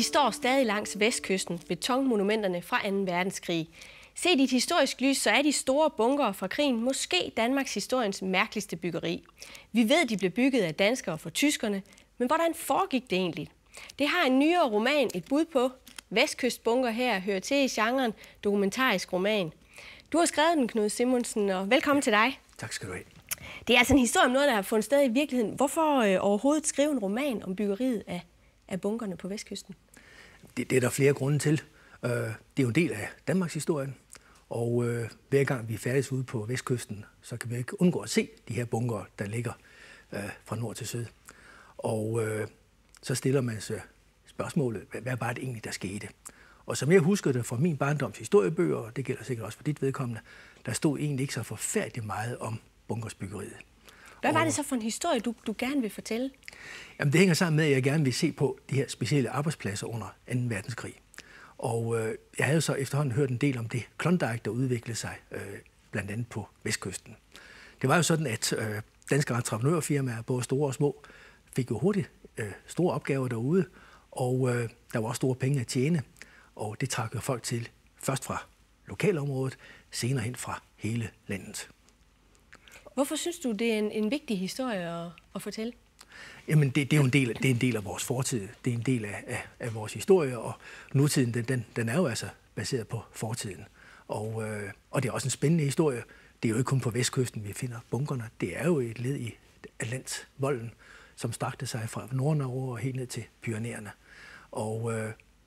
De står stadig langs vestkysten, betonmonumenterne fra 2. verdenskrig. Set i et historisk lys, så er de store bunker fra krigen måske Danmarks historiens mærkeligste byggeri. Vi ved, de blev bygget af danskere for tyskerne, men hvordan foregik det egentlig? Det har en nyere roman et bud på. Vestkystbunker her hører til i genren dokumentarisk roman. Du har skrevet den, Knud Simonsen, og velkommen til dig. Tak skal du have. Det er altså en historie om noget, der har fundet sted i virkeligheden. Hvorfor overhovedet skrive en roman om byggeriet af bunkerne på Vestkysten? Det er der flere grunde til. Det er jo en del af Danmarks historie, og hver gang vi færdes ude på Vestkysten, så kan vi ikke undgå at se de her bunker, der ligger fra nord til syd. Og så stiller man sig spørgsmålet, hvad var det egentlig, der skete? Og som jeg husker det fra min barndoms historiebøger, og det gælder sikkert også for dit vedkommende, der stod egentlig ikke så forfærdeligt meget om bunkersbyggeriet. Hvad var det så for en historie, du gerne vil fortælle? Jamen, det hænger sammen med, at jeg gerne vil se på de her specielle arbejdspladser under 2. verdenskrig. Og jeg havde så efterhånden hørt en del om det Klondike, der udviklede sig blandt andet på Vestkysten. Det var jo sådan, at danske entreprenørfirmaer, både store og små, fik jo hurtigt store opgaver derude, og der var også store penge at tjene, og det trak jo folk til først fra lokalområdet, senere hen fra hele landet. Hvorfor synes du, det er en vigtig historie at fortælle? Jamen, det er jo en del af vores fortid. Det er en del af vores historie, og nutiden, den er jo altså baseret på fortiden. Og det er også en spændende historie. Det er jo ikke kun på Vestkysten, vi finder bunkerne. Det er jo et led i Atlantsvolden, som strakte sig fra Nord-Norge og helt ned til Pyrenæerne. Og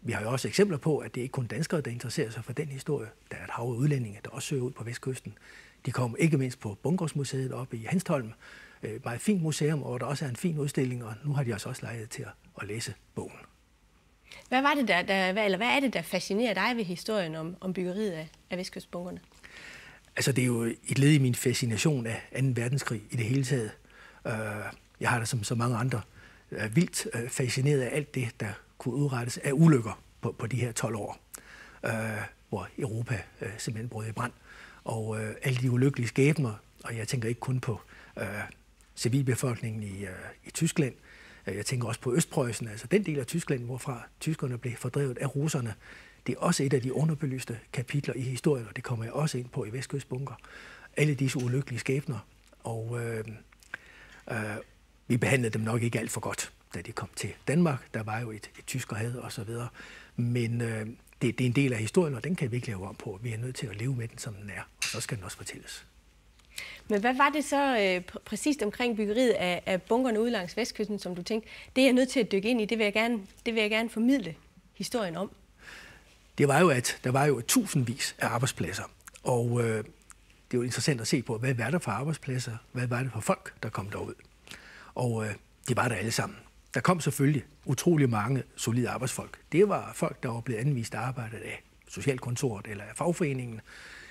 vi har jo også eksempler på, at det ikke kun danskere, der interesserer sig for den historie. Der er et hav af udlændinge, der også søger ud på Vestkysten. De kom ikke mindst på Bunkersmuseet oppe i Hanstholm. Et meget fint museum, og der også er en fin udstilling, og nu har de også lejlighed til at læse bogen. Hvad er det, der fascinerer dig ved historien om byggeriet af Vestkystbunkerne? Altså, det er jo et led i min fascination af 2. verdenskrig i det hele taget. Jeg har da som så mange andre vildt fascineret af alt det, der kunne udrettes af ulykker på de her 12 år, hvor Europa simpelthen brød i brand. Og alle de ulykkelige skæbner, og jeg tænker ikke kun på civilbefolkningen i Tyskland, jeg tænker også på Østpreussen, altså den del af Tyskland, hvorfra tyskerne blev fordrevet af russerne. Det er også et af de underbelyste kapitler i historien, og det kommer jeg også ind på i Vestkystbunker. Alle disse ulykkelige skæbner, og vi behandlede dem nok ikke alt for godt, da de kom til Danmark. Der var jo et tyskerhad og så videre, men det er en del af historien, og den kan vi ikke lave om på. Vi er nødt til at leve med den, som den er, og så skal den også fortælles. Men hvad var det så præcist omkring byggeriet af bunkerne ude langs Vestkysten, som du tænkte, det er jeg nødt til at dykke ind i, det vil jeg gerne formidle historien om? Det var jo, at der var jo tusindvis af arbejdspladser, og det er jo interessant at se på, hvad var der for arbejdspladser, hvad var det for folk, der kom derud. Og de var der alle sammen. Der kom selvfølgelig utrolig mange solide arbejdsfolk. Det var folk, der var blevet anvist arbejde af socialkontoret eller af fagforeningen.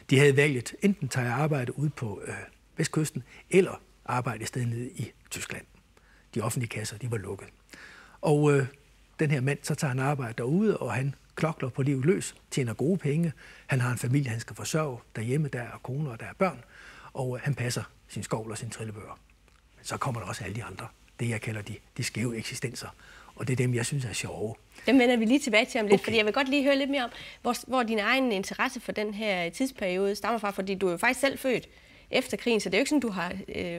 De havde valgt enten tage arbejde ude på Vestkysten, eller arbejde et sted nede i Tyskland. De offentlige kasser, de var lukket. Og den her mand, så tager han arbejde derude, og han klokler på livet løs, tjener gode penge. Han har en familie, han skal forsørge. Derhjemme, der er koner, og der er børn. Og han passer sin skovl og sine trillebøger. Men så kommer der også alle de andre. Det, jeg kalder de skæve eksistenser. Og det er dem, jeg synes er sjove. Dem vender vi lige tilbage til om lidt, fordi jeg vil godt lige høre lidt mere om, hvor din egen interesse for den her tidsperiode stammer fra, fordi du er jo faktisk selv født efter krigen, så det er jo ikke sådan, du har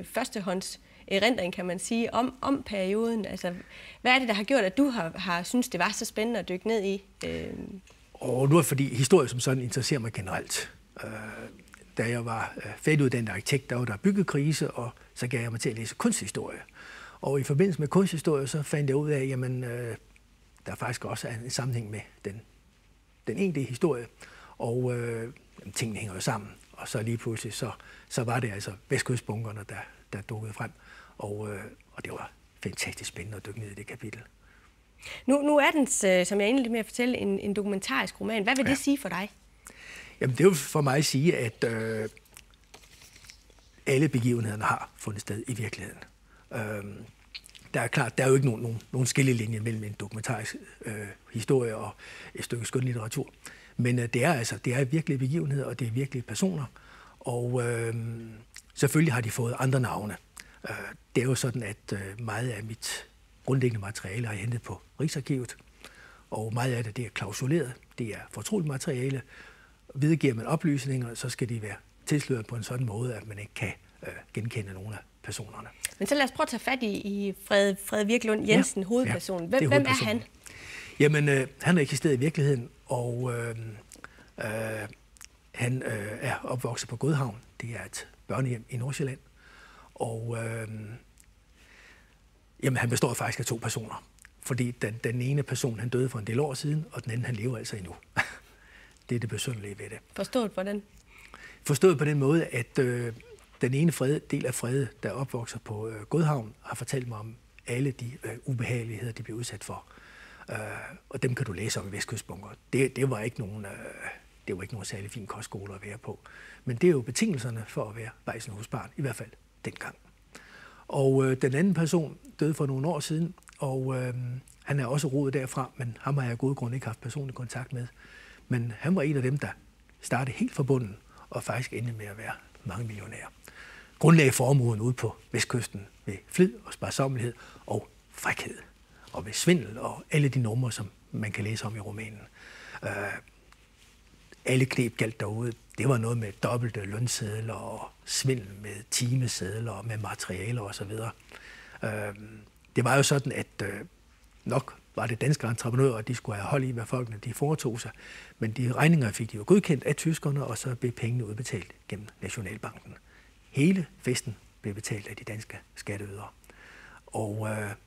førstehånds erindring, kan man sige, om perioden. Altså, hvad er det, der har gjort, at du har synes det var så spændende at dykke ned i? Og nu er det, fordi historie som sådan interesserer mig generelt. Da jeg var færdiguddannet arkitekt, der var der byggekrise, og så gav jeg mig til at læse kunsthistorie. Og i forbindelse med kunsthistorie, så fandt jeg ud af, jamen, der faktisk også er en sammenhæng med den egentlige historie, og tingene hænger jo sammen. Og så lige pludselig, så var det altså Vestkystbunkerne, der dukkede frem, og det var fantastisk spændende at dykke ned i det kapitel. Nu er den, som jeg egentlig med at fortælle, en dokumentarisk roman. Hvad vil det sige for dig? Jamen, det vil for mig sige, at alle begivenhederne har fundet sted i virkeligheden. Der er klart, der er jo ikke nogen skillelinje mellem en dokumentarisk historie og et stykke skønlitteratur. Men det er virkelige begivenheder, og det er virkelige personer. Og selvfølgelig har de fået andre navne. Det er jo sådan, at meget af mit grundlæggende materiale har jeg hentet på Rigsarkivet. og meget af det er klausuleret. Det er fortroligt materiale. Videregiver man oplysninger, så skal de være tilsløret på en sådan måde, at man ikke kan genkende nogle af personerne. Men så lad os prøve at tage fat i Frede Virklund Jensen, hovedpersonen. Hvem er han? Jamen, han har eksisteret i virkeligheden, og han er opvokset på Godhavn. Det er et børnehjem i Nordsjælland. Og jamen, han består faktisk af 2 personer. Fordi den ene person, han døde for en del år siden, og den anden, han lever altså endnu. Det er det besynderlige ved det. Forstået hvordan? Forstået på den måde, at den ene del af Frede, der opvokser på Godhavn, har fortalt mig om alle de ubehageligheder, de bliver udsat for. Og dem kan du læse om i Vestkystbunker. Det var ikke nogen særlig fin kostskole at være på. Men det er jo betingelserne for at være vajsenhusbarn, i hvert fald dengang. Og den anden person døde for nogle år siden, og han er også rodet derfra, men ham har jeg af gode grunde ikke haft personlig kontakt med. Men han var en af dem, der startede helt fra bunden, og faktisk endte med at være mange millionærer. Grundlagde formuen ude på Vestkysten ved flid og sparsommelighed og frækhed, og ved svindel og alle de numre, som man kan læse om i romanen. Alle knep galt derude. Det var noget med dobbelte lønsedler og svindel med timesedler og med materialer osv. Det var jo sådan, at nok var det danske entreprenører, og de skulle have hold i, hvad folkene de foretog sig. Men de regninger fik de jo godkendt af tyskerne, og så blev pengene udbetalt gennem Nationalbanken. Hele festen blev betalt af de danske skatteydere.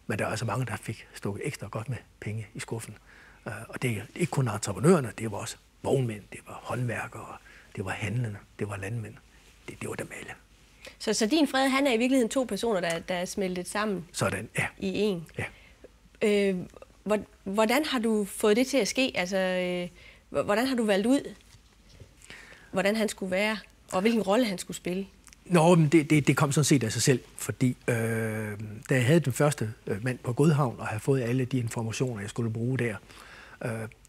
Men der er altså mange, der fik stukket ekstra godt med penge i skuffen. Og det er ikke kun entreprenørerne, det var også vognmænd, det var håndværkere, det var handlende, det var landmænd. Det var dem alle. Så din Frede, han er i virkeligheden 2 personer, der er smeltet sammen sådan, ja. I en? Ja. Hvordan har du fået det til at ske? Altså, hvordan har du valgt ud, hvordan han skulle være, og hvilken rolle han skulle spille? Nå, men det kom sådan set af sig selv, fordi da jeg havde den første mand på Godhavn, og havde fået alle de informationer, jeg skulle bruge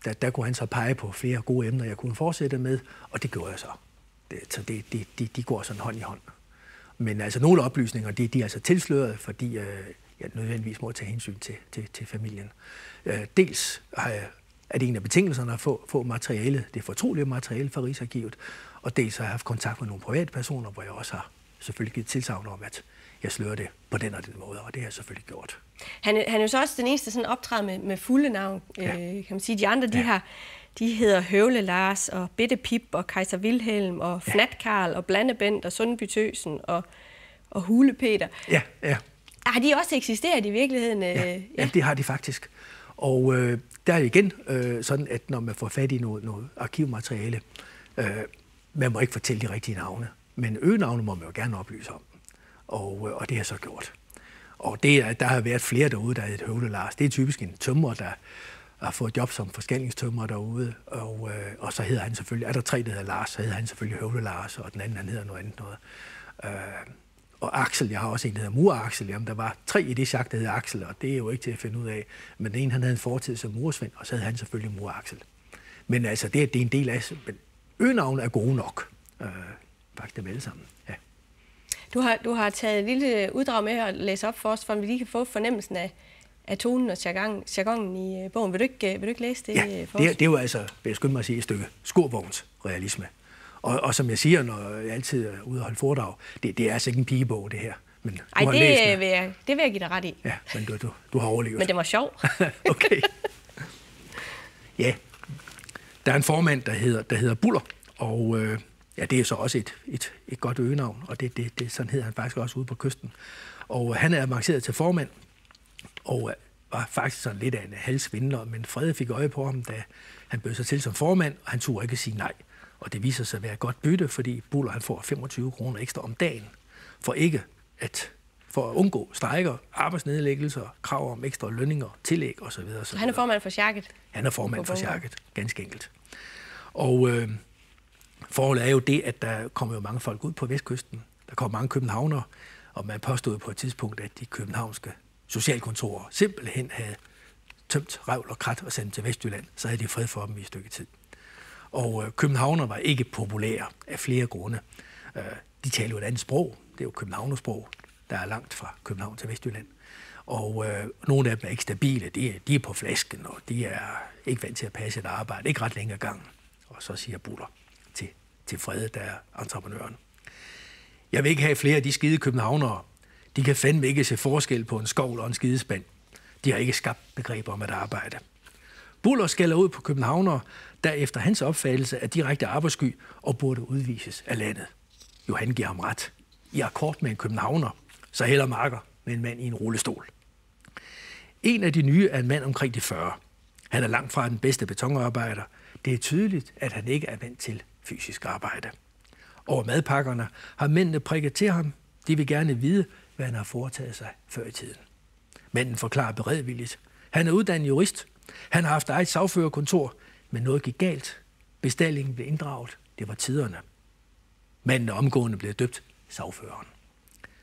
der kunne han så pege på flere gode emner, jeg kunne fortsætte med, og det gjorde jeg så. Så de går sådan hånd i hånd. Men altså nogle oplysninger, de er altså tilsløret, fordi jeg nødvendigvis må tage hensyn til familien. Dels er det en af betingelserne at få materialet, det fortrolige materiale fra Rigsarkivet, og dels har jeg haft kontakt med nogle private personer, hvor jeg også har selvfølgelig givet tilsagn om, at jeg slører det på den og den måde, og det har jeg selvfølgelig gjort. Han er jo så også den eneste sådan optræder med fulde navn, kan man sige. De andre, de hedder Høvle Lars, og Bitte Pip, og Kejser Wilhelm, og Fnat Karl, og Blandebent, og Sundby Tøsen, og Hule Peter. Ja. Har de også eksisteret i virkeligheden? Ja, det har de faktisk. Og der er igen sådan, at når man får fat i noget arkivmateriale, man må ikke fortælle de rigtige navne, men øgenavne må man jo gerne oplyse om. Og det har så gjort. Og der har været flere derude, der hedder Høvle Lars. Det er typisk en tømrer, der har fået job som forskanningstømrer derude. Og så hedder han selvfølgelig, er der 3, der hedder Lars, så hedder han selvfølgelig Høvle Lars, og den anden, han hedder noget andet noget. Og Axel, jeg har også en, der hedder Mur Axel. Jamen, der var 3 i det sjak, der hedder Axel, og det er jo ikke til at finde ud af. Men den ene, han havde en fortid som mursvend, og så havde han selvfølgelig Mur Axel. Men altså, det er en del af, men øgenavne er gode nok. Faktisk dem alle sammen, ja. Du har taget et lille uddrag med at læse op for os, for at vi lige kan få fornemmelsen af tonen og jargonen i bogen. Vil du ikke læse det for os? Det er jo altså, vil jeg skynde mig at sige, et stykke skurvognsrealisme. Og som jeg siger, når jeg altid er ude og holde foredrag, det er altså ikke en pigebog, det her. Men ej, det vil jeg give dig ret i. Ja, men du har overlevet. Men det var sjov. Okay. Ja, der er en formand, der hedder Buller, og det er så også et godt øgenavn, og sådan hedder han faktisk også ude på kysten. Og han er avanceret til formand, og var faktisk sådan lidt af en halvsvindler, men Frede fik øje på ham, da han bød sig til som formand, og han turde ikke sige nej. Og det viser sig at være et godt bytte, fordi Buller han får 25 kroner ekstra om dagen, for at undgå strejker, arbejdsnedlæggelser, krav om ekstra lønninger, tillæg osv. Så han er formand for sjakket? Han er formand for sjakket, ganske enkelt. Og forholdet er jo det, at der kommer jo mange folk ud på Vestkysten. Der kommer mange københavnere, og man påstod på et tidspunkt, at de københavnske socialkontorer simpelthen havde tømt revl og krat og sendt til Vestjylland, så havde de fred for dem i et stykke tid. Og københavnere var ikke populære af flere grunde. De taler jo et andet sprog. Det er jo københavnersprog, der er langt fra København til Vestjylland. Og nogle af dem er ikke stabile, de er på flasken, og de er ikke vant til at passe et arbejde, ikke ret længe ad gangen. Og så siger Buller til Frede, der er entreprenøren: jeg vil ikke have flere af de skide københavnere. De kan fandme ikke se forskel på en skovl og en skidespand. De har ikke skabt begreber om at arbejde. Buller skælder ud på københavnere, der efter hans opfattelse er direkte arbejdssky og burde udvises af landet. Johan giver ham ret. I akkord med en københavner, så heller marker med en mand i en rullestol. En af de nye er en mand omkring de 40. Han er langt fra den bedste betonarbejder. Det er tydeligt, at han ikke er vant til fysisk arbejde. Over madpakkerne har mændene prikket til ham. De vil gerne vide, hvad han har foretaget sig før i tiden. Manden forklarer beredvilligt. Han er uddannet jurist. Han har haft eget sagførerkontor, men noget gik galt. Bestillingen blev inddraget. Det var tiderne. Manden er omgående blevet døbt sagføreren.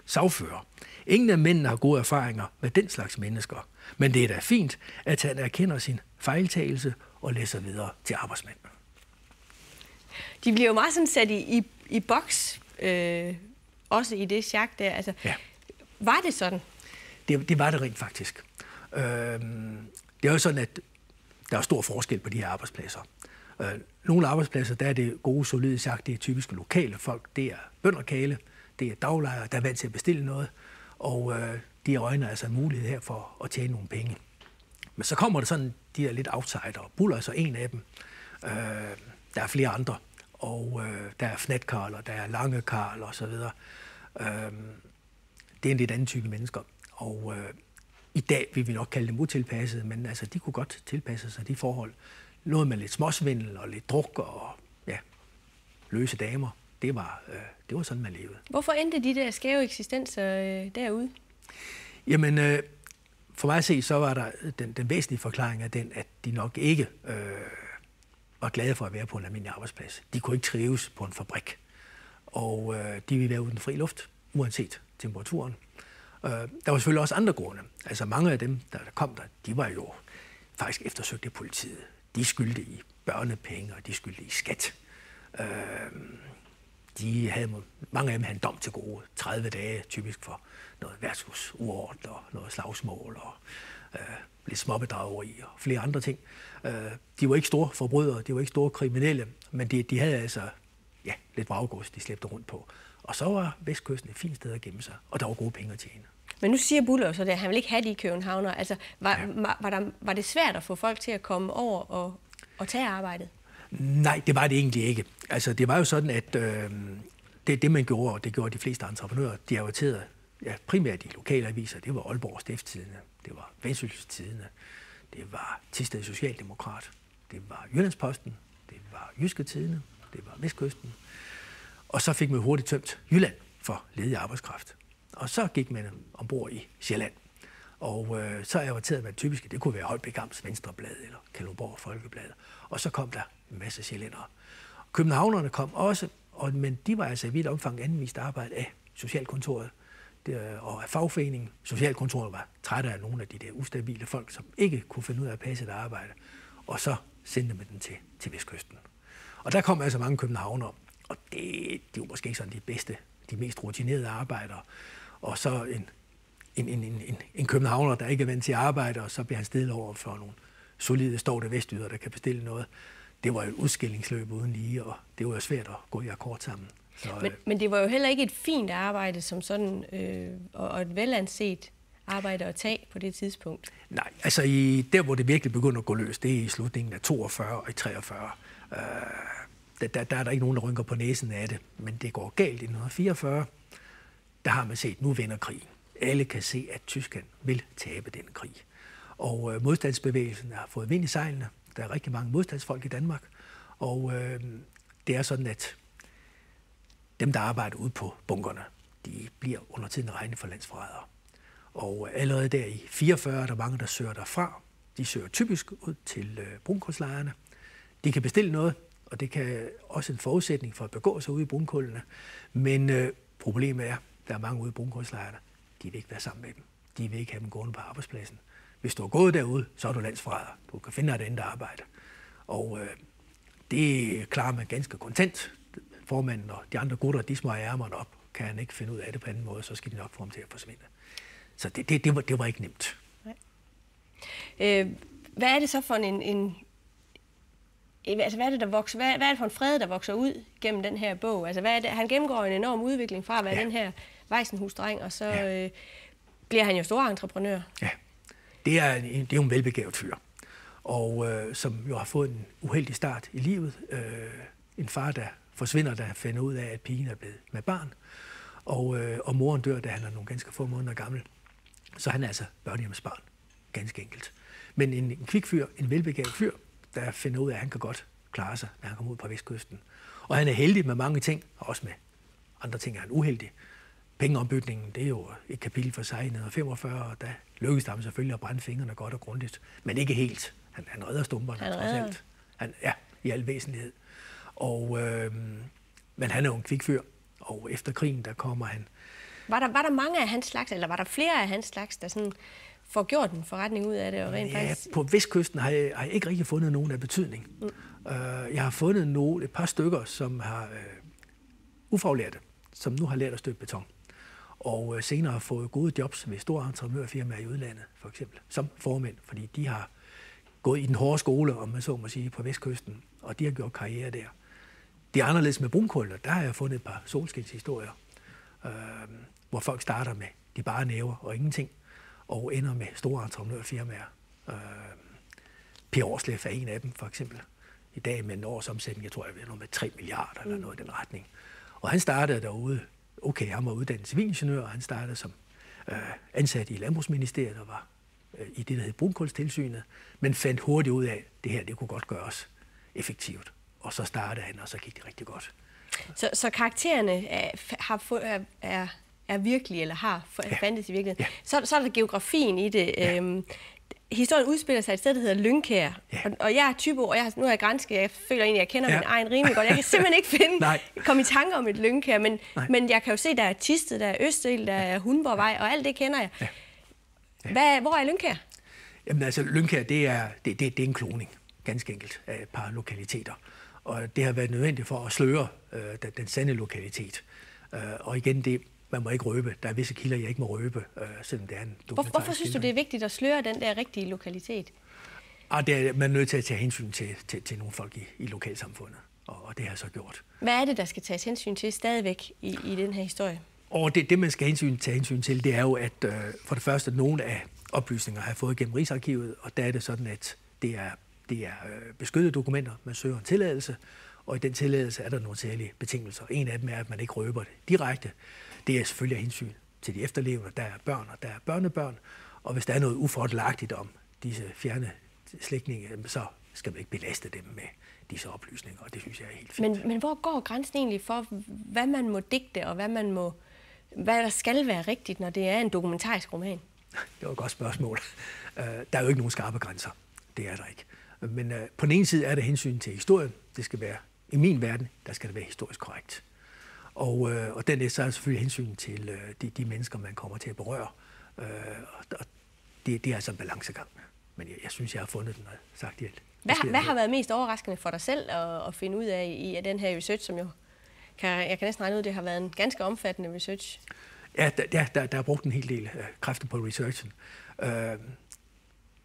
Sagfører. Ingen af mændene har gode erfaringer med den slags mennesker, men det er da fint, at han erkender sin fejltagelse og læser videre til arbejdsmænd. De bliver jo meget sådan sat i boks, også i det sjak der. Altså, ja. Var det sådan? Det var det rent faktisk. Det er jo sådan, at der er stor forskel på de her arbejdspladser. Nogle arbejdspladser, der er det gode, solide sjak, det er typisk lokale folk. Det er bønderkale, det er daglejere, der er vant til at bestille noget, og de øjner altså en mulighed her for at tjene nogle penge. Men så kommer der sådan de her lidt outsider. Buller er så en af dem. Der er flere andre, og der er Fnat-Karl, og der er Lange-Karl og så videre. Det er en lidt anden type mennesker, og i dag vil vi nok kalde dem utilpassede, men altså, de kunne godt tilpasse sig de forhold. Noget med lidt småsvindel og lidt druk og ja, løse damer. Det var sådan, man levede. Hvorfor endte de der skæve eksistenser derude? Jamen, for mig at se, så var der den væsentlige forklaring af den, at de nok ikke var glade for at være på en almindelig arbejdsplads. De kunne ikke trives på en fabrik, og de ville være uden fri luft, uanset temperaturen. Der var selvfølgelig også andre grunde. Altså mange af dem, der kom der, de var jo faktisk eftersøgt af politiet. De skyldte i børnepenge, og de skyldte i skat. Mange af dem havde en dom til gode. 30 dage typisk for noget værtshusuorden og noget slagsmål og lidt småbedrageri og flere andre ting. De var ikke store forbrydere, de var ikke store kriminelle, men de havde altså lidt vraggods, de slæbte rundt på. Og så var Vestkysten et fint sted at gemme sig, og der var gode penge at tjene. Men nu siger Buller så, at han vil ikke have de københavner. Altså, var det svært at få folk til at komme over og tage arbejdet? Nej, det var det egentlig ikke. Altså, det var jo sådan, at det man gjorde, og det gjorde de fleste entreprenører, de averterede primært de lokale aviser. Det var Aalborg Stiftstidende, det var Vendsyssel-Tidende, det var Thisted Socialdemokrat, det var Jyllandsposten, det var Jyske Tidende, det var Vestkysten. Og så fik man hurtigt tømt Jylland for ledig arbejdskraft. Og så gik man ombord i Sjælland. Og så averterede man typisk, det kunne være Holbæk Amts Venstreblad eller Kalundborg Folkeblad. Og så kom der en masse sjællændere. Københavnerne kom også, men de var altså i vidt omfang anvist arbejde af socialkontoret og af fagforeningen. Socialkontoret var trætte af nogle af de der ustabile folk, som ikke kunne finde ud af at passe et arbejde. Og så sendte man den til Vestkysten. Og der kom altså mange københavnere, og de var måske ikke sådan de bedste, de mest rutinerede arbejdere. Og så en københavner, der ikke er vant til at arbejde, og så bliver han stillet over for nogle solide stående vestjyder, der kan bestille noget. Det var jo et udskillingsløb uden lige, og det var jo svært at gå i akkord sammen. Så, men det var jo heller ikke et fint arbejde som sådan, og et velanset arbejde at tage på det tidspunkt. Nej, altså der, hvor det virkelig begynder at gå løs, det er i slutningen af 42 og i 43. Der er der ikke nogen, der rynker på næsen af det, men det går galt i 1944. Der har man set, nu vender krigen. Alle kan se, at Tyskland vil tabe den krig. Og modstandsbevægelsen har fået vind i sejlene. Der er rigtig mange modstandsfolk i Danmark. Og det er sådan, at dem, der arbejder ude på bunkerne, de bliver under tiden regnet for landsforrædere. Og allerede der i 44 er der mange, der søger derfra. De søger typisk ud til brunkulslejrene. De kan bestille noget, og det kan også en forudsætning for at begå sig ude i brunkullene. Men problemet er, at der er mange ude i brunkulslejrene. De vil ikke være sammen med dem. De vil ikke have dem gående på arbejdspladsen. Hvis du er gået derude, så er du landsforræder. Du kan finde dig et andet arbejde. Og det klarer man ganske kontant. Formanden og de andre gutter, de smøger ærmerne op. Kan han ikke finde ud af det på anden måde, så skal de nok få ham til at forsvinde. Så det var ikke nemt. Hvad er det så for altså, hvad er det for en Frede, der vokser ud gennem den her bog? Altså, hvad er det? Han gennemgår en enorm udvikling fra at være den her Vajsenhus-dreng, og så bliver han jo stor entreprenør. Ja, det er jo en velbegavet fyr, og som jo har fået en uheldig start i livet. En far, der forsvinder, der finder ud af, at pigen er blevet med barn, og moren dør, da han er nogle ganske få måneder gammel. Så han er altså børnehjemsbarn, ganske enkelt. Men en kvik fyr, en velbegavet fyr, der finder ud af, at han kan godt klare sig, når han kommer ud på Vestkysten. Og han er heldig med mange ting, og også med andre ting er han uheldig. Pengeombytningen, det er jo et kapitel for sig i 1945, og der lykkedes det ham selvfølgelig at brænde fingrene godt og grundigt, men ikke helt. Han redder stumperne, trods alt. I al væsentlighed. Men han er jo en kvik fyr, og efter krigen, der kommer han... Var der mange af hans slags, eller var der flere af hans slags, der sådan får gjort en forretning ud af det? Og rent faktisk... På Vestkysten har jeg ikke rigtig fundet nogen af betydning. Jeg har fundet et par stykker, som har ufaglærte, som nu har lært at støbe beton, og senere har fået gode jobs ved store entreprenørfirmaer i udlandet, for eksempel, som formænd, fordi de har gået i den hårde skole, om man så må sige, på Vestkysten, og de har gjort karriere der. Det er anderledes med brunkullet. Der har jeg fundet et par solskinshistorier, hvor folk starter med de bare næver og ingenting, og ender med store entreprenørfirmaer. Per Aarsleff er en af dem, for eksempel. I dag med en årsomsætning, jeg tror, jeg ved noget med 3 milliarder eller noget i den retning. Og han startede derude. Okay, han var uddannet civilingeniør, og han startede som ansat i Landbrugsministeriet og var i det, der hed Brunkulstilsynet, men fandt hurtigt ud af, at det her, det kunne godt gøres effektivt. Og så startede han, og så gik det rigtig godt. Så karaktererne er virkelige, eller har fandtes i virkeligheden. Ja. Så er der geografien i det. Ja. Historien udspiller sig et sted, der hedder Lyngkær. Ja. Og jeg er type, og nu er jeg grænsket, jeg føler egentlig, at jeg kender min egen rimelig godt. Jeg kan simpelthen ikke komme i tanke om et Lyngkær, men jeg kan jo se, der er Thisted, der er Østerild, der er Hundborgvej, og alt det kender jeg. Ja. Hvor er Lyngkær? Jamen altså, Lyngkær, det er en kloning, ganske enkelt, af et par lokaliteter. Og det har været nødvendigt for at sløre den sande lokalitet. Og igen, man må ikke røbe. Der er visse kilder, jeg ikke må røbe, selvom det er en dokumentarisk. Hvorfor synes du, det er vigtigt at sløre den der rigtige lokalitet? Man er nødt til at tage hensyn til nogle folk i lokalsamfundet, og det har jeg så gjort. Hvad er det, der skal tages hensyn til stadigvæk i den her historie? Og det man skal tage hensyn til, det er jo, at for det første, nogle af oplysninger har jeg fået gennem Rigsarkivet, og der er det sådan, at det er beskyttede dokumenter, man søger en tilladelse, og i den tilladelse er der nogle særlige betingelser. En af dem er, at man ikke røber det direkte. Det er selvfølgelig af hensyn til de efterlevende. Der er børn, og der er børnebørn. Og hvis der er noget ufordelagtigt om disse fjerne slægtninge, så skal man ikke belaste dem med disse oplysninger, og det synes jeg er helt fint. Men hvor går grænsen egentlig for, hvad man må digte, og hvad der skal være rigtigt, når det er en dokumentarisk roman? Det var et godt spørgsmål. Der er jo ikke nogen skarpe grænser. Det er der ikke. Men på den ene side er der hensyn til historien. Det skal være, i min verden, der skal det være historisk korrekt. Og den er så selvfølgelig hensyn til de mennesker, man kommer til at berøre. Og det er altså en balancegang. Men jeg synes, jeg har fundet den og sagt det. Hvad har været mest overraskende for dig selv at finde ud af i den her research, som jo, jeg kan næsten regne ud, det har været en ganske omfattende research? Ja, der er brugt en hel del kræfter på researchen.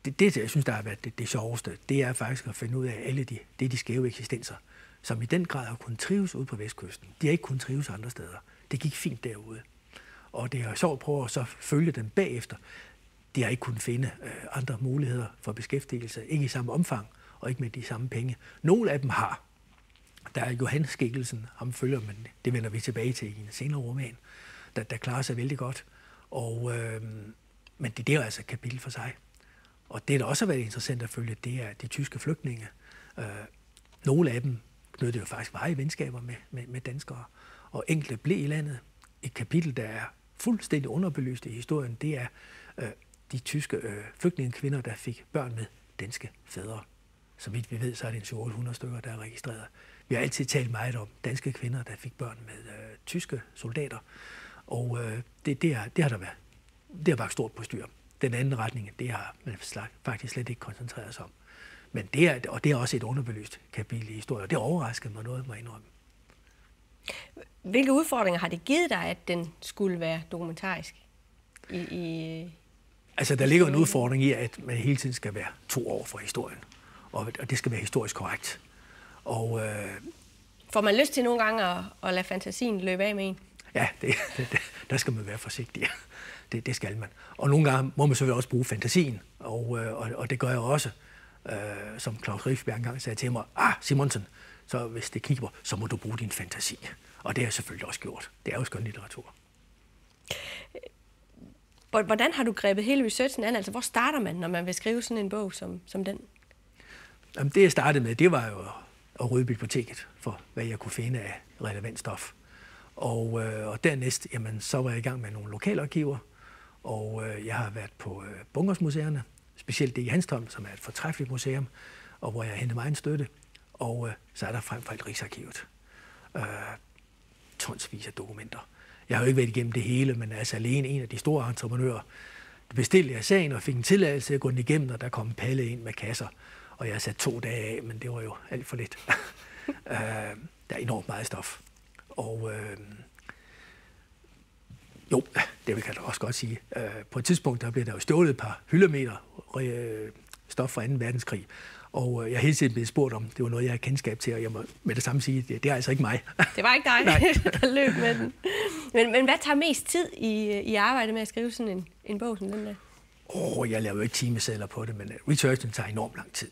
Det, jeg synes, der har været det sjoveste, det er faktisk at finde ud af alle de skæve eksistenser, som i den grad har kunnet trives ude på Vestkysten. De har ikke kunnet trives andre steder. Det gik fint derude. Og det er sjovt at prøve at så følge dem bagefter. De har ikke kunnet finde andre muligheder for beskæftigelse, ikke i samme omfang, og ikke med de samme penge. Nogle af dem har. Der er Johan Skikkelsen, ham følger man, det vender vi tilbage til i en senere roman, der klarer sig vældig godt. Men det er jo altså et kapitel for sig. Og det, der også har været interessant at følge, det er de tyske flygtninge. Nogle af dem knyttede jo faktisk varige venskaber med danskere, og enkelte blev i landet. Et kapitel, der er fuldstændig underbelyst i historien, det er de tyske flygtningekvinder, der fik børn med danske fædre. Så vidt vi ved, så er det 700-800 stykker, der er registreret. Vi har altid talt meget om danske kvinder, der fik børn med tyske soldater, og det har der været. Det har været stort på styr. Den anden retning, det har man faktisk slet ikke koncentreret sig om. Men det er også et underbelyst kapitel i historien, og det overraskede mig noget, må jeg indrømme. Hvilke udfordringer har det givet dig, at den skulle være dokumentarisk? Altså, der ligger en udfordring i, at man hele tiden skal være 2 år for historien, og det skal være historisk korrekt. Og, får man lyst til nogle gange at lade fantasien løbe af med en? Ja, der skal man være forsigtig. Det skal man. Og nogle gange må man selvfølgelig også bruge fantasien, og det gør jeg også. Som Claus Riffberg engang sagde til mig, Simonsen, så hvis det kniber, så må du bruge din fantasi. Og det har jeg selvfølgelig også gjort. Det er jo skønlitteratur. Hvordan har du grebet hele researchen an? Altså, hvor starter man, når man vil skrive sådan en bog som den? Jamen, det jeg startede med, det var jo at rydde biblioteket for, hvad jeg kunne finde af relevant stof. Og dernæst, jamen, så var jeg i gang med nogle lokalarkiver, og jeg har været på Bunkersmuseerne, specielt det i Hanstholm, som er et fortræffeligt museum, og hvor jeg hentede mig en støtte. Og så er der frem for alt Rigsarkivet. Tonsvis af dokumenter. Jeg har jo ikke været igennem det hele, men altså alene en af de store entreprenører bestilte jeg sagen og fik en tilladelse til at gå den igennem, og der kom en palle ind med kasser. Og jeg har sat 2 dage af, men det var jo alt for lidt. Der er enormt meget stof. Og jo, det vil jeg også godt sige. På et tidspunkt der blev der jo stjålet et par hyldemeter stof fra 2. verdenskrig. Og jeg har hele tiden blevet spurgt om, det var noget, jeg har kendskab til, og jeg må med det samme sige, det er altså ikke mig. Det var ikke dig, der løb med den. Men hvad tager mest tid i arbejdet med at skrive sådan en bog som den der? Jeg laver jo ikke timesedler på det, men researchen tager enormt lang tid.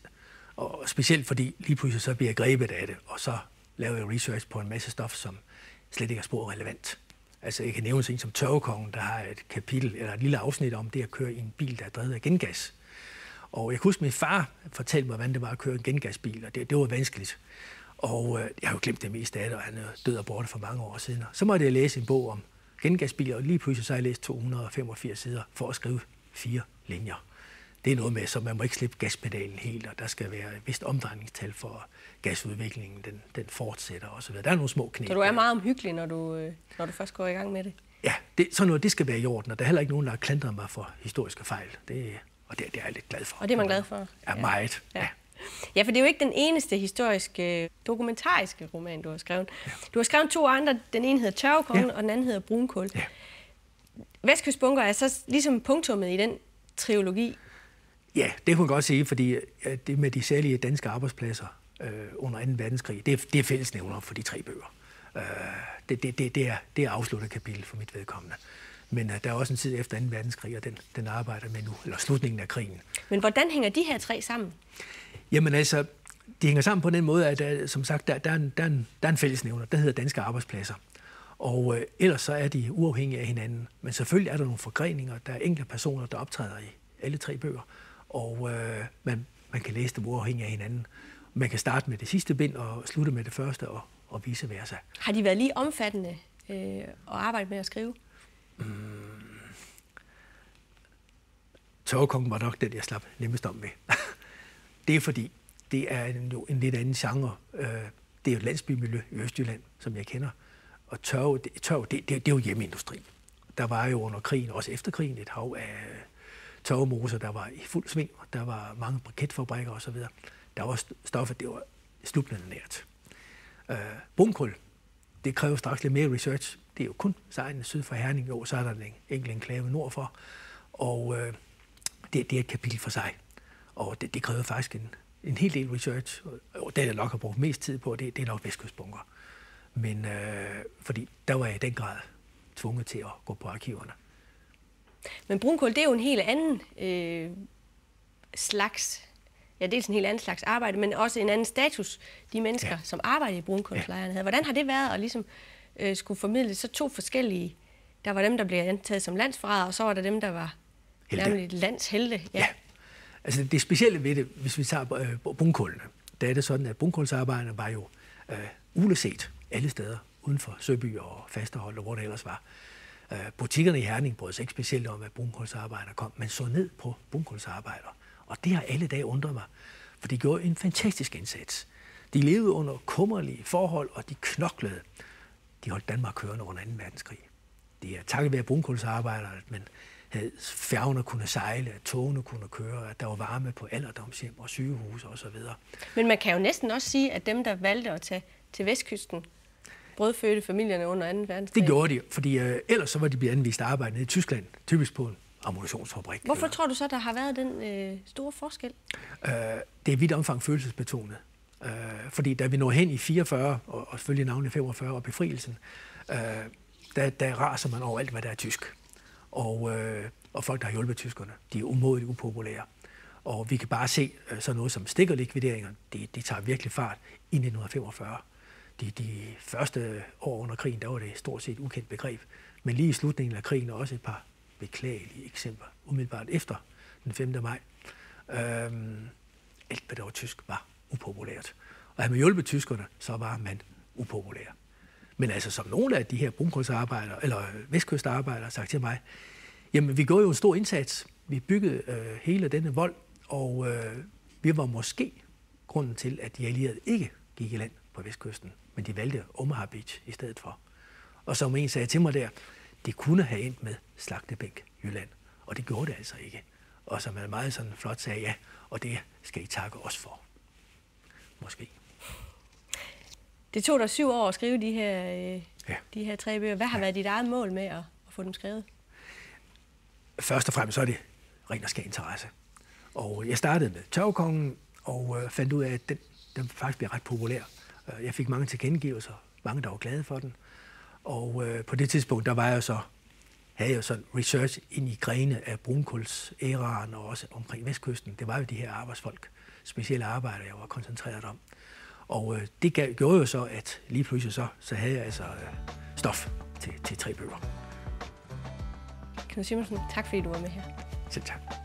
Og specielt fordi lige pludselig så bliver jeg grebet af det, og så laver jeg research på en masse stof, som slet ikke er spor relevant. Altså jeg kan nævne sådan som Tørvekongen, der har et kapitel eller et lille afsnit om det at køre i en bil, der er drevet af gengas. Og jeg kan huske, at min far fortalte mig, hvordan det var at køre en gengasbil, og det var vanskeligt. Og jeg har jo glemt det meste af det, og han er død og borte for mange år siden. Så måtte jeg læse en bog om gengasbiler, og lige pludselig så har jeg læst 285 sider for at skrive 4 linjer. Det er noget med, så man må ikke slippe gaspedalen helt, og der skal være et vist omdrejningstal for gasudviklingen, den fortsætter osv. Der er nogle små knep. Så du er meget omhyggelig, når du først går i gang med det? Ja, sådan noget, det skal være i orden, og der er heller ikke nogen, der har klandret mig for historiske fejl. Og det er jeg lidt glad for. Og det er man glad for? Ja, meget. Ja. Ja, for det er jo ikke den eneste historiske, dokumentariske roman, du har skrevet. Ja. Du har skrevet 2 andre. Den ene hedder Tørvekongen, og den anden hedder Brunkul. Ja. Vestkystbunker er så ligesom punktummet i den trilogi. Ja, det kunne man godt sige, fordi det med de særlige danske arbejdspladser under 2. verdenskrig, det er fællesnævner for de 3 bøger. Det er afsluttet kapitel for mit vedkommende. Men der er også en tid efter 2. verdenskrig, og den arbejder med nu, eller slutningen af krigen. Men hvordan hænger de her 3 sammen? Jamen altså, de hænger sammen på den måde, at som sagt, der er en fællesnævner, der hedder danske arbejdspladser. Og ellers så er de uafhængige af hinanden. Men selvfølgelig er der nogle forgreninger. Der er enkelte personer, der optræder i alle 3 bøger. Og man kan læse dem uafhængige af hinanden. Man kan starte med det sidste bind og slutte med det første, og vice versa. Har de været lige omfattende at arbejde med at skrive? Tørvekongen var nok den, jeg slap nemmest om med. Det er fordi, det er en lidt anden genre. Det er jo et landsbymiljø i Østjylland, som jeg kender. Og tørve, det er jo hjemmeindustri. Der var jo under krigen, også efter krigen, et hav af tørvemoser, der var i fuld sving. Der var mange briketfabrikker osv. Der var stoffet, det var sluttende nært. Brunkul, det kræver straks lidt mere research. Det er jo kun sejlene syd for Herning, jo, så er der en enkelt enklave nordfor. Og det er et kapitel for sig. Og det kræver faktisk en hel del research. Og det, jeg nok har brugt mest tid på, det er nok Vestkystbunker. Men fordi der var jeg i den grad tvunget til at gå på arkiverne. Men Brunkul, det er jo en helt anden slags, ja, dels en helt anden slags arbejde, men også en anden status, de mennesker, som arbejder i brunkulslejrene havde. Hvordan har det været at ligesom skulle formidle så 2 forskellige? Der var dem, der blev antaget som landsforrædere, og så var der dem, der var nærmest landshelte. Ja. Altså det specielle ved det, hvis vi tager brunkullene, der er det sådan, at brunkulsarbejderne var jo uleset alle steder, uden for Søby og Fasterholt og hvor det ellers var. Butikkerne i Herning brød sig ikke specielt om, at brunkulsarbejdere kom, men så ned på brunkulsarbejdere. Og det har alle dage undret mig, for de gjorde en fantastisk indsats. De levede under kummerlige forhold, og de knoklede. De holdt Danmark kørende under 2. verdenskrig. Det er takket være brunkulsarbejdere, at man havde færgerne kunne sejle, at togene kunne køre, at der var varme på alderdomshjem og sygehuse osv. Men man kan jo næsten også sige, at dem, der valgte at tage til Vestkysten, brødfødte familierne under 2. verdenskrig. Det gjorde de, fordi ellers så var de blevet anvist arbejde nede i Tyskland, typisk på en ammunitionsfabrik. Hvorfor tror du så, der har været den store forskel? Det er i vidt omfang følelsesbetonet. Fordi da vi når hen i 44, og selvfølgelig navnlig 45 og befrielsen, der raser man over alt, hvad der er tysk. Og folk, der har hjulpet tyskerne, de er umådeligt upopulære. Og vi kan bare se sådan noget som stikkerlikvideringer, de tager virkelig fart i 1945. De første år under krigen, der var det stort set ukendt begreb. Men lige i slutningen af krigen er også et par beklagelige eksempler, umiddelbart efter den 5. maj. Alt, hvad der var tysk, var upopulært. Og havde man hjulpet tyskerne, så var man upopulær. Men altså, som nogle af de her brunkulsarbejdere, eller vestkystarbejdere, har sagt til mig, jamen, vi gjorde jo en stor indsats. Vi byggede hele denne vold, og vi var måske grunden til, at de allierede ikke gik i land på vestkysten, men de valgte Omaha Beach i stedet for. Og som en sagde til mig der, det kunne have endt med Slagtebæk, Jylland, og det gjorde det altså ikke. Og som man meget sådan flot sagde, ja, og det skal I takke os for. Måske. Det tog dig 7 år at skrive de her 3 bøger. Hvad har været dit eget mål med at få dem skrevet? Først og fremmest så er det ren og skær interesse. Og jeg startede med Tørvekongen og fandt ud af, at den faktisk blev ret populær. Jeg fik mange tilkendegivelser, mange der var glade for den. Og på det tidspunkt, der havde jeg sådan research ind i grene af brunkulsæraen og også omkring vestkysten. Det var jo de her arbejdsfolk, specielle arbejdere, jeg var koncentreret om. Og det gjorde jo så, at lige pludselig så havde jeg altså stof til 3 bøger. Knud Simonsen, tak fordi du var med her. Selv tak.